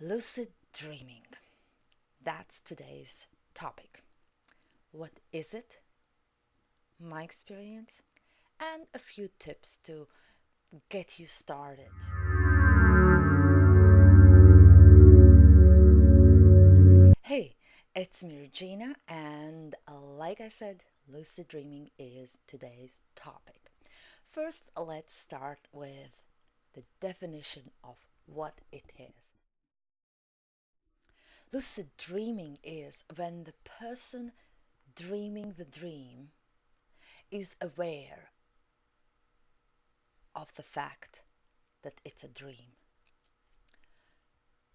Lucid dreaming. That's today's topic. What is it? My experience, and a few tips to get you started. Hey, it's me, Regina, and like I said, lucid dreaming is today's topic. First, let's start with the definition of what it is. Lucid dreaming is when the person dreaming the dream is aware of the fact that it's a dream.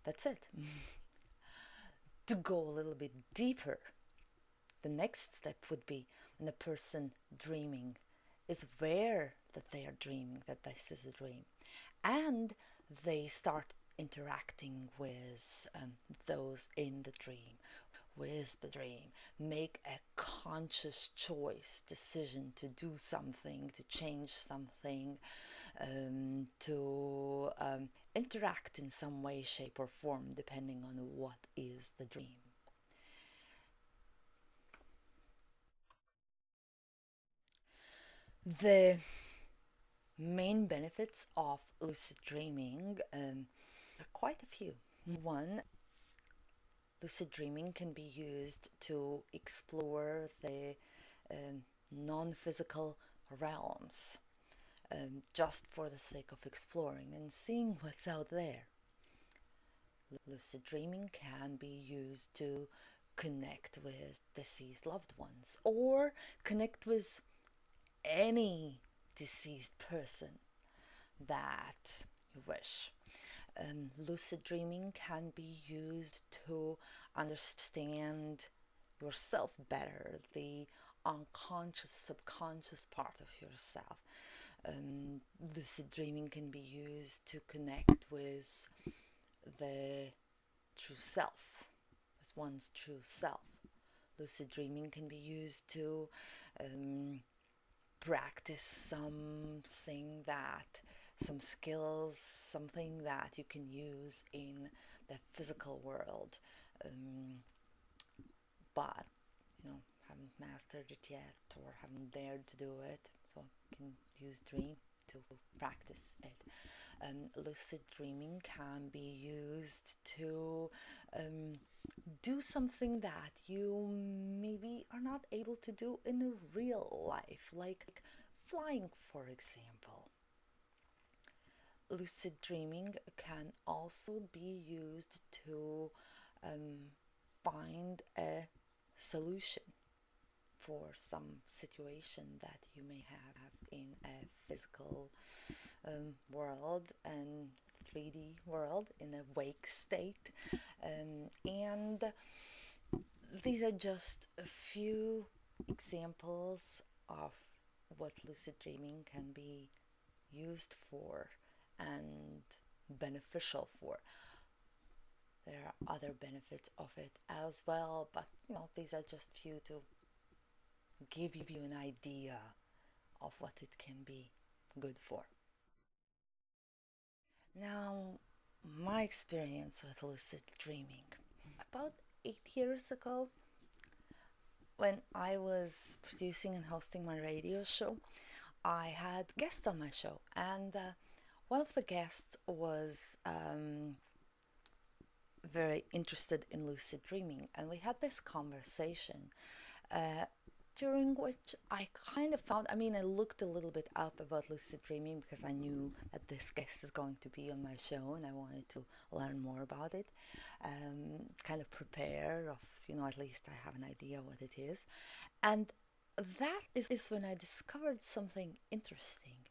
That's it. To go a little bit deeper, the next step would be when the person dreaming is aware that they are dreaming, that this is a dream, and they start interacting with those in the dream, with the dream, make a conscious choice, decision to do something, to change something, to interact in some way, shape, or form, depending on what is the dream. The main benefits of lucid dreaming are quite a few. One, lucid dreaming can be used to explore the non physical realms, just for the sake of exploring and seeing what's out there. Lucid dreaming can be used to connect with deceased loved ones or connect with any deceased person that you wish. Lucid dreaming can be used to understand yourself better, the unconscious, subconscious part of yourself. Lucid dreaming can be used to connect with the true self, with one's true self. Lucid dreaming can be used to practice some skills, something that you can use in the physical world, but haven't mastered it yet or haven't dared to do it, so you can use dream to practice it. Lucid dreaming can be used to do something that you maybe are not able to do in real life, like flying, for example. Lucid dreaming can also be used to find a solution for some situation that you may have in a physical world and 3D world in a wake state. And these are just a few examples of what lucid dreaming can be used for and beneficial for. There are other benefits of it as well, but these are just few to give you an idea of what it can be good for. Now, my experience with lucid dreaming. About 8 years ago, when I was producing and hosting my radio show, I had guests on my show, and one of the guests was very interested in lucid dreaming, and we had this conversation during which I kind of found, I looked a little bit up about lucid dreaming because I knew that this guest is going to be on my show and I wanted to learn more about it, kind of prepare of, at least I have an idea what it is. And that is when I discovered something interesting,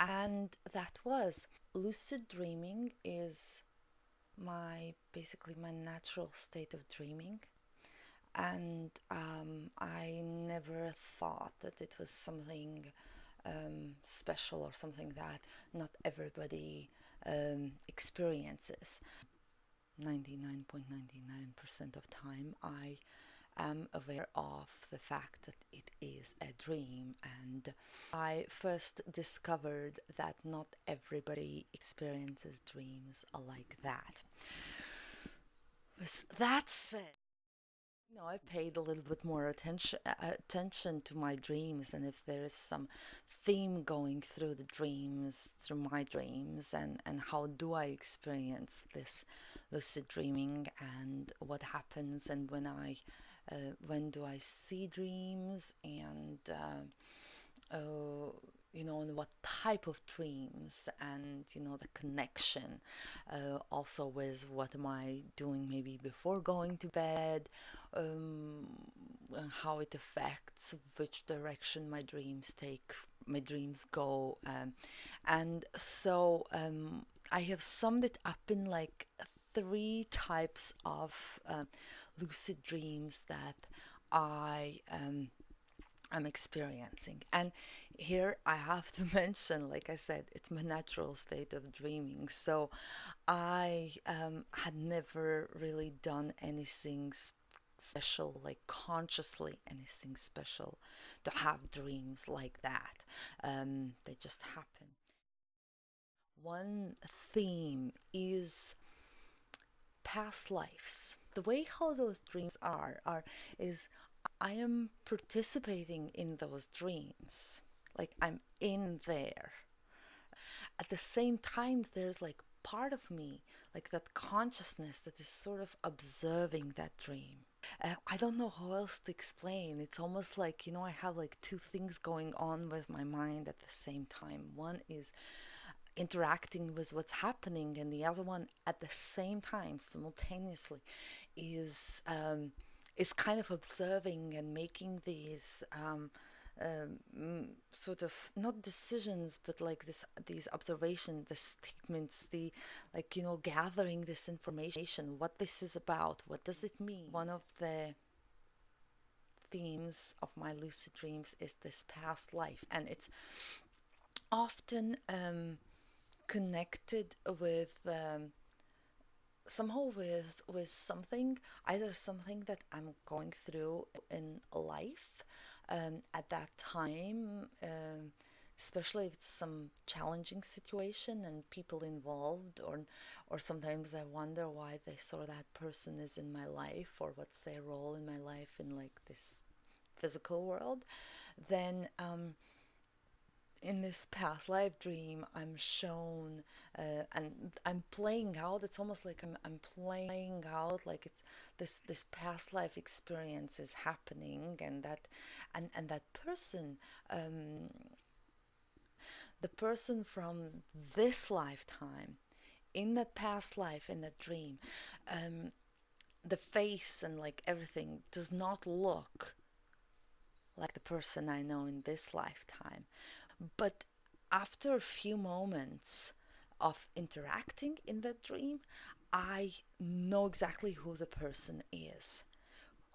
and that was lucid dreaming is basically my natural state of dreaming. And I never thought that it was something special or something that not everybody experiences. 99.99% of time I am aware of the fact that it is a dream, and I first discovered that not everybody experiences dreams like that. That's it. I paid a little bit more attention to my dreams, and if there is some theme going through the dreams, through my dreams, and how do I experience this lucid dreaming, and what happens, and when do I see dreams, and uh, and what type of dreams, and the connection, also with what am I doing maybe before going to bed, um, and how it affects which direction my dreams go, and so I have summed it up in like three types of lucid dreams that I I'm experiencing. And here I have to mention, like I said, it's my natural state of dreaming. So I had never really done anything special, like consciously anything special, to have dreams like that. They just happen. One theme is past lives. The way how those dreams are is I am participating in those dreams. Like I'm in there. At the same time, there's like part of me, like that consciousness that is sort of observing that dream. I don't know how else to explain. It's almost like, I have like two things going on with my mind at the same time. One is interacting with what's happening, and the other one at the same time, simultaneously, is kind of observing and making these sort of not decisions, but like these observations, the statements, the like gathering this information, what this is about, what does it mean. One of the themes of my lucid dreams is this past life, and it's often connected with somehow with something, either something that I'm going through in life at that time, especially if it's some challenging situation and people involved, or sometimes I wonder why they saw that person is in my life, or what's their role in my life in like this physical world. Then in this past life dream, I'm shown, and I'm playing out. It's almost like I'm playing out, like it's this past life experience is happening, and that person, the person from this lifetime, in that past life, in that dream, the face and like everything does not look like the person I know in this lifetime. But after a few moments of interacting in that dream, I know exactly who the person is,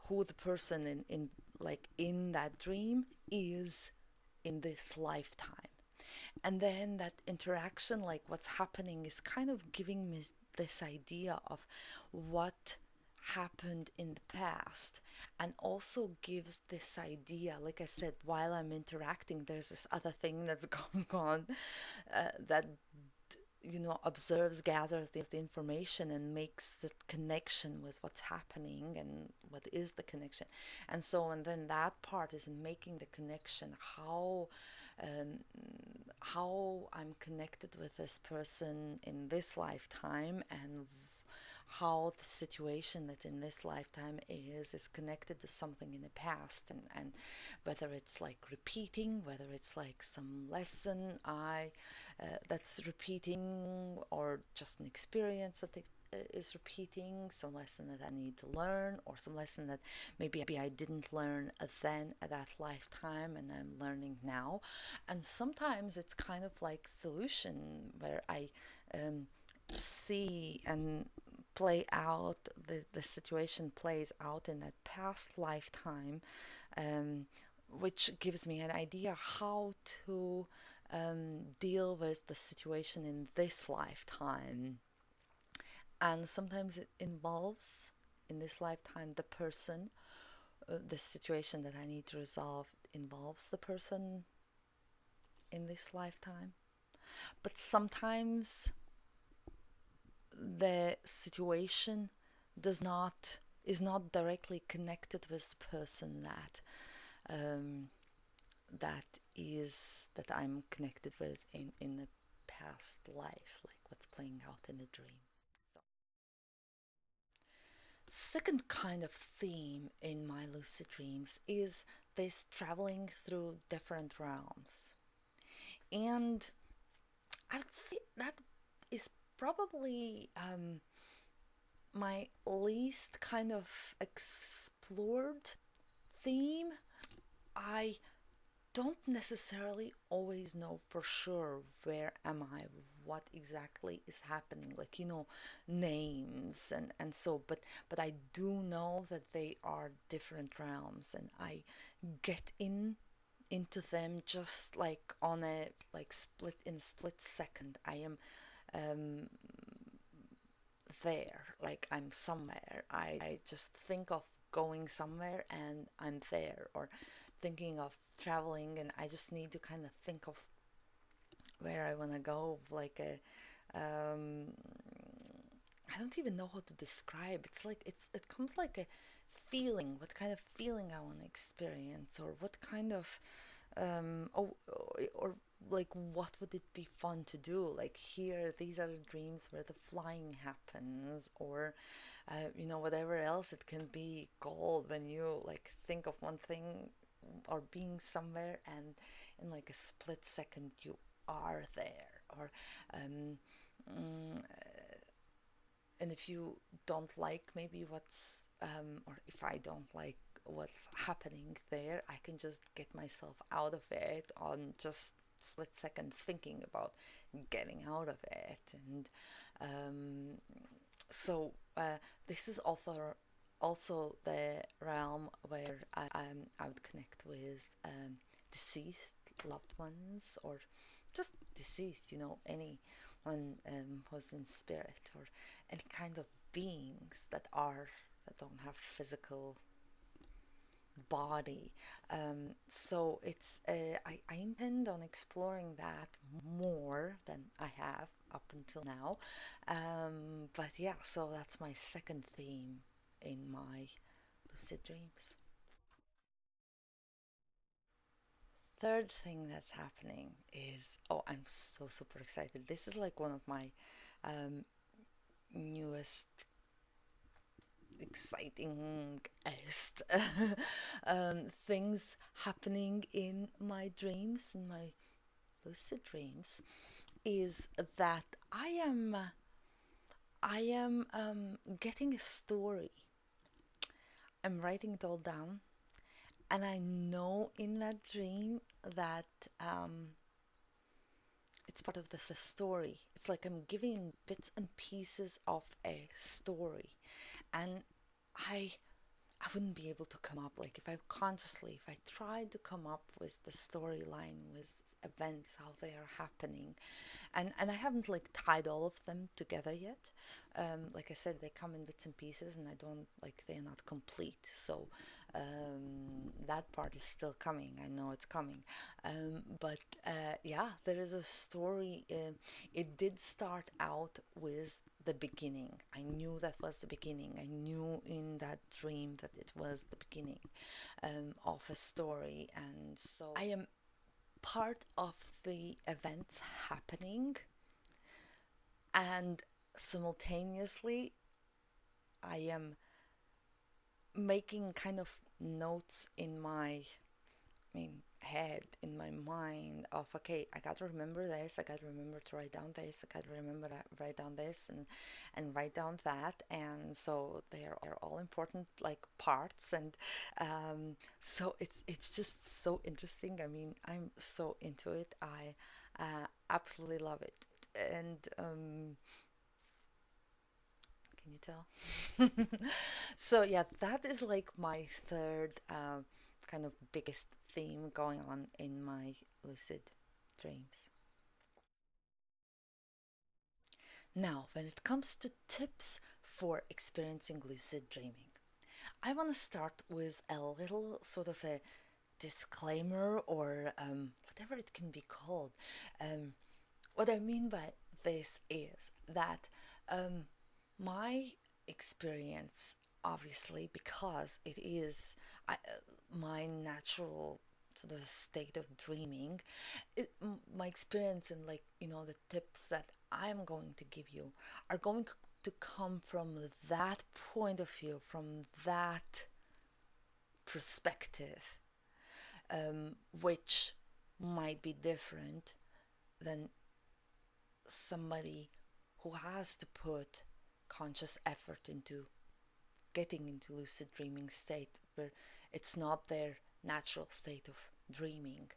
who the person in like in that dream is in this lifetime. And then that interaction, like what's happening, is kind of giving me this idea of what happened in the past, and also gives this idea, like I said, while I'm interacting, there's this other thing that's going on, that observes, gathers the information, and makes the connection with what's happening and what is the connection. And then that part is making the connection, um, how I'm connected with this person in this lifetime, and how the situation that in this lifetime is connected to something in the past, and whether it's like repeating, whether it's like some lesson I that's repeating, or just an experience that is repeating, some lesson that I need to learn, or some lesson that maybe I didn't learn then at that lifetime and I'm learning now. And sometimes it's kind of like solution, where I see and play out, the situation plays out in that past lifetime, um, which gives me an idea how to deal with the situation in this lifetime. And sometimes it involves, in this lifetime, the person, the situation that I need to resolve involves the person in this lifetime. But sometimes the situation is not directly connected with the person um, that I'm connected with in the past life, like what's playing out in the dream. So, second kind of theme in my lucid dreams is this traveling through different realms. And I would say that is probably my least kind of explored theme. I don't necessarily always know for sure where am I, what exactly is happening, like names and so, but I do know that they are different realms, and I get into them just like on a like split second. I am um there, like I'm somewhere. I just think of going somewhere and I'm there, or thinking of traveling and I just need to kind of think of where I want to go, like a I don't even know how to describe. It's like it comes like a feeling, what kind of feeling I want to experience, or what kind of or like what would it be fun to do, like here these are the dreams where the flying happens, or whatever else it can be called when you like think of one thing or being somewhere and in like a split second you are there, or um, mm, and if you don't like maybe or if I don't like what's happening there, I can just get myself out of it on just split second thinking about getting out of it. And um, so this is also the realm where I would connect with deceased loved ones, or just deceased, anyone who's in spirit, or any kind of beings that don't have physical body. So I intend on exploring that more than I have up until now. But yeah, so that's my second theme in my lucid dreams. Third thing that's happening is, oh, I'm so super excited. This is like one of my um, newest exciting-est things happening in my dreams, in my lucid dreams, is that I am getting a story. I'm writing it all down, and I know in that dream that it's part of the story. It's like I'm giving bits and pieces of a story, and I I wouldn't be able to come up, like if I tried to come up with the storyline, with events, how they are happening, and I haven't like tied all of them together yet. Like I said, they come in bits and pieces, and I don't like they're not complete. So that part is still coming. I know it's coming. But yeah, there is a story. It did start out with the beginning. I knew that was the beginning. I knew in that dream that it was the beginning of a story, and so I am part of the events happening, and simultaneously I am making kind of notes in my head, in my mind, of okay, I got to remember this, I got to remember to write down this, I got to remember to write down this, and write down that. And so they're all important like parts. And so it's just so interesting. I mean, I'm so into it. I absolutely love it. And can you tell? So yeah, that is like my third kind of biggest theme going on in my lucid dreams. Now, when it comes to tips for experiencing lucid dreaming, I want to start with a little sort of a disclaimer, or whatever it can be called. What I mean by this is that my experience, obviously, because it is my natural sort of state of dreaming. My experience and, like, the tips that I'm going to give you are going to come from that point of view, from that perspective, which might be different than somebody who has to put conscious effort into getting into lucid dreaming state, where it's not their natural state of dreaming.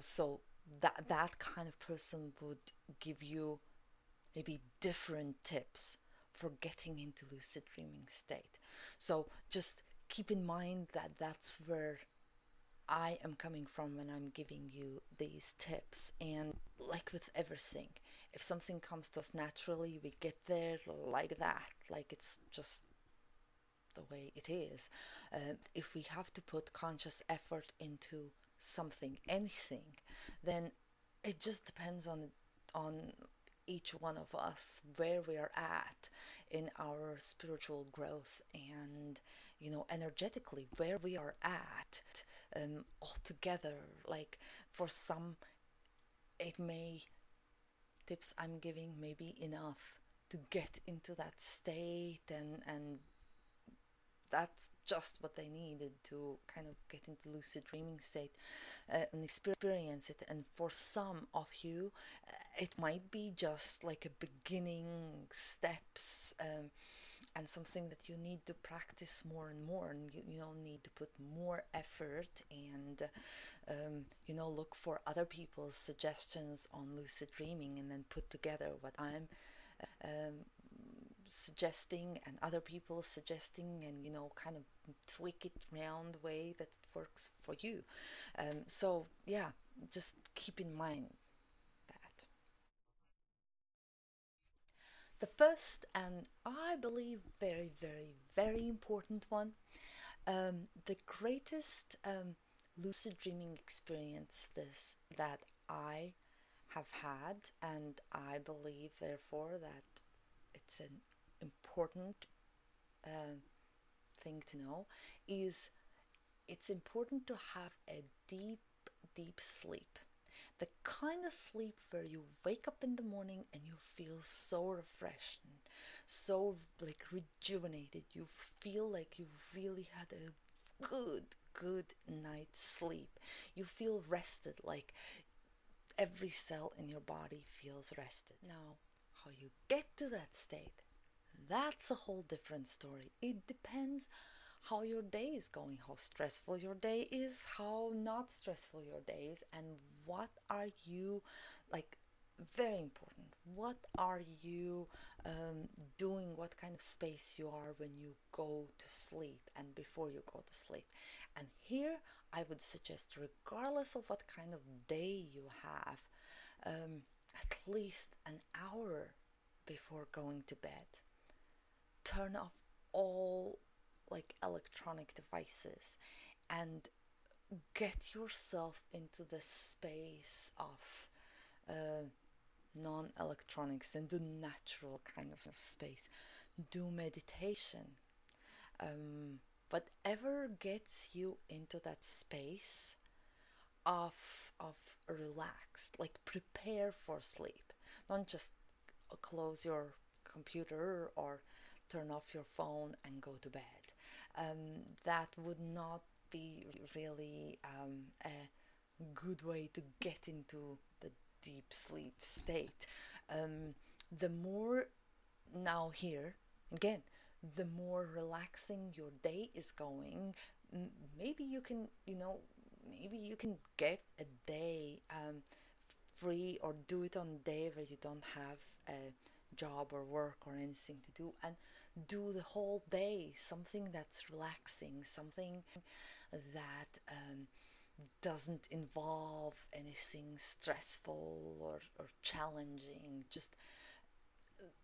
So that kind of person would give you maybe different tips for getting into lucid dreaming state. So just keep in mind that that's where I am coming from when I'm giving you these tips. And like with everything, if something comes to us naturally, we get there like that, like it's just the way it is. If we have to put conscious effort into something, anything, then it just depends on each one of us where we are at in our spiritual growth, and energetically where we are at altogether. Like, for some, it may tips I'm giving may be enough to get into that state, and that's just what they needed to kind of get into lucid dreaming state and experience it. And for some of you, it might be just like a beginning steps, and something that you need to practice more and more, and you know, need to put more effort, and look for other people's suggestions on lucid dreaming, and then put together what I'm um, suggesting and other people suggesting, and kind of tweak it around the way that it works for you. So yeah, just keep in mind that. The first, and I believe very, very, very important one, the greatest lucid dreaming experience this that I have had, and I believe therefore that it's an important uh, thing to know, is it's important to have a deep, deep sleep. The kind of sleep where you wake up in the morning and you feel so refreshed and so like rejuvenated. You feel like you've really had a good, good night's sleep. You feel rested, like every cell in your body feels rested. Now, how you get to that state, that's a whole different story. It depends how your day is going, how stressful your day is, how not stressful your day is, and what are you, like, very important, what are you doing, what kind of space you are when you go to sleep and before you go to sleep. And here I would suggest, regardless of what kind of day you have, at least an hour before going to bed, turn off all like electronic devices and get yourself into the space of non-electronics, and do natural kind of space. Do meditation, whatever gets you into that space of relaxed, like prepare for sleep. Don't just close your computer or turn off your phone and go to bed. That would not be really a good way to get into the deep sleep state. The more, now here again, the more relaxing your day is going, maybe you can, maybe you can get a day free, or do it on a day where you don't have a job or work or anything to do, and do the whole day something that's relaxing, something that doesn't involve anything stressful or challenging. Just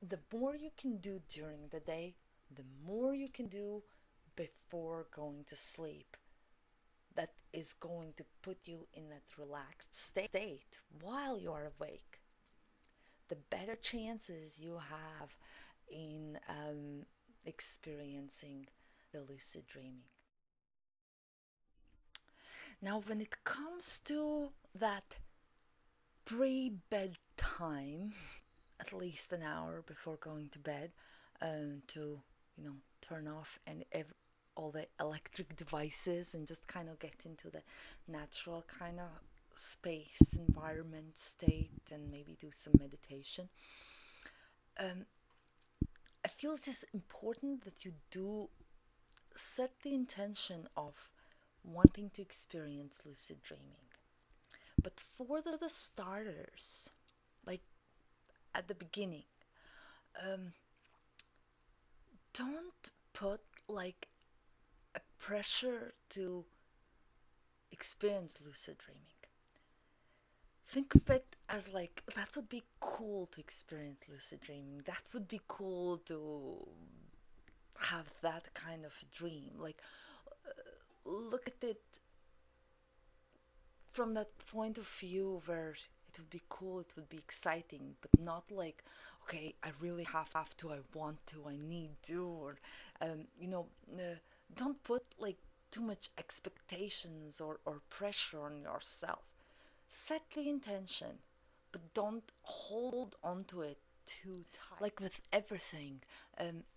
the more you can do during the day, the more you can do before going to sleep, that is going to put you in that relaxed state while you are awake. The better chances you have in experiencing the lucid dreaming. Now, when it comes to that pre-bed time, at least an hour before going to bed, to turn off all the electric devices and just kind of get into the natural kind of space environment state and maybe do some meditation. I feel it is important that you do set the intention of wanting to experience lucid dreaming. But for the starters, like at the beginning, don't put like a pressure to experience lucid dreaming. Think of it as like, that would be cool to experience lucid dreaming. That would be cool to have that kind of dream. Like, look at it from that point of view where it would be cool, it would be exciting, but not like, okay, I really have to, I want to, I need to, or, don't put like too much expectations or pressure on yourself. Set the intention, but don't hold on to it too tight. Like with everything,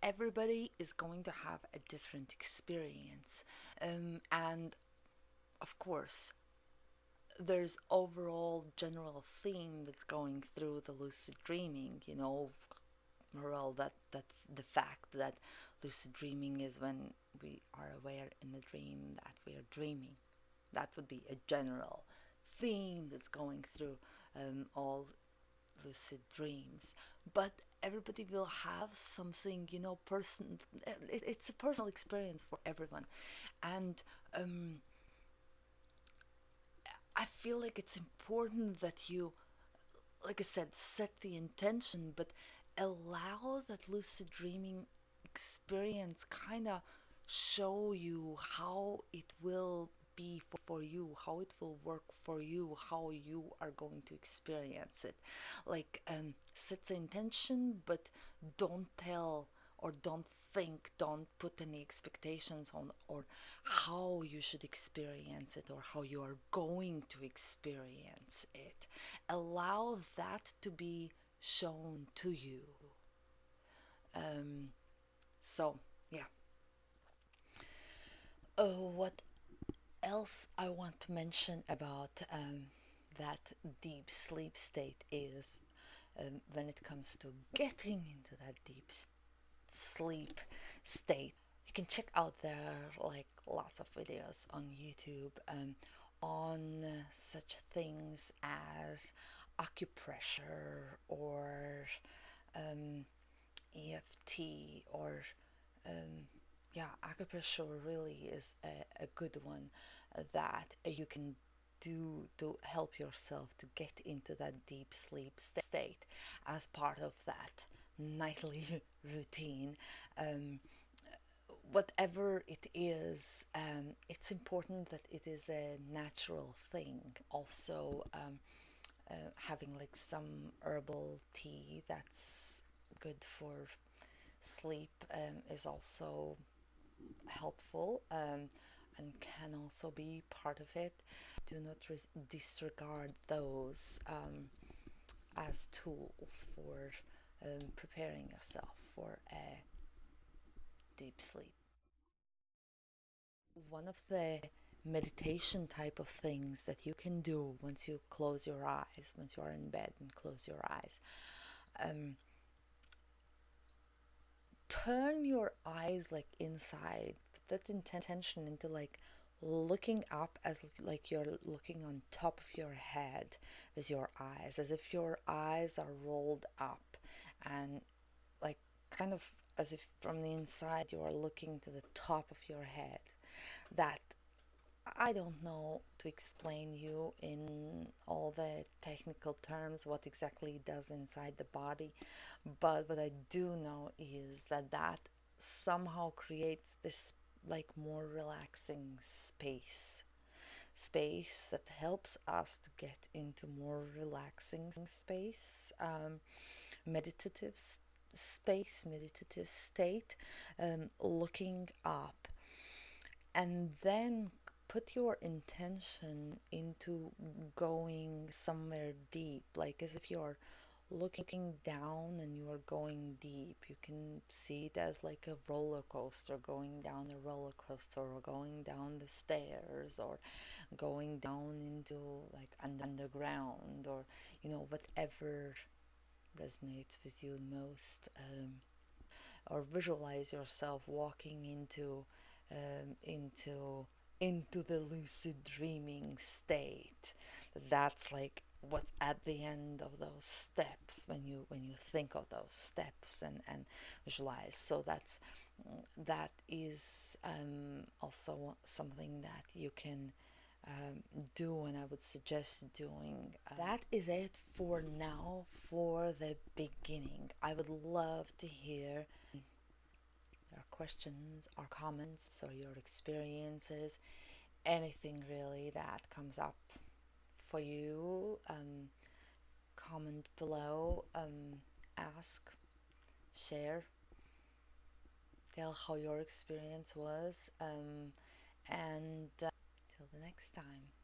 everybody is going to have a different experience. And of course, there's overall general theme that's going through the lucid dreaming, morale that the fact that lucid dreaming is when we are aware in the dream that we are dreaming. That would be a general theme that's going through all lucid dreams. But everybody will have something, it's a personal experience for everyone. And I feel like it's important that you, like I said, set the intention, but allow that lucid dreaming experience kind of show you how it will be for you, how it will work for you, how you are going to experience it. Like, set the intention, but don't tell or don't put any expectations on or how you should experience it or how you are going to experience it. Allow that to be shown to you. So, yeah. What else I want to mention about that deep sleep state is when it comes to getting into that deep sleep state, you can check out there like lots of videos on YouTube on such things as acupressure or EFT or acupressure really is a good one that you can do to help yourself to get into that deep sleep state as part of that nightly routine. Whatever it is, it's important that it is a natural thing. Also, having like some herbal tea that's good for sleep is also helpful and can also be part of it. Do not disregard those as tools for preparing yourself for a deep sleep. One of the meditation type of things that you can do once you close your eyes, once you are in bed and close your eyes, turn your eyes like inside. That's intention into like looking up as like you're looking on top of your head with your eyes, as if your eyes are rolled up and like kind of as if from the inside you are looking to the top of your head. That I don't know to explain you in all the technical terms what exactly it does inside the body, but what I do know is that somehow creates this like more relaxing space that helps us to get into more relaxing space, meditative space, meditative state, looking up, and then put your intention into going somewhere deep, like as if you're looking down and you are going deep. You can see it as like a roller coaster, going down a roller coaster, or going down the stairs, or going down into like underground, or whatever resonates with you most. Or visualize yourself walking um, into into the lucid dreaming state. That's like what's at the end of those steps, when you think of those steps and visualize. So that is also something that you can do, and I would suggest doing. That is it for now for the beginning. I would love to hear your questions or comments or your experiences, anything really that comes up for you. Comment below, ask, share, tell how your experience was, and till the next time.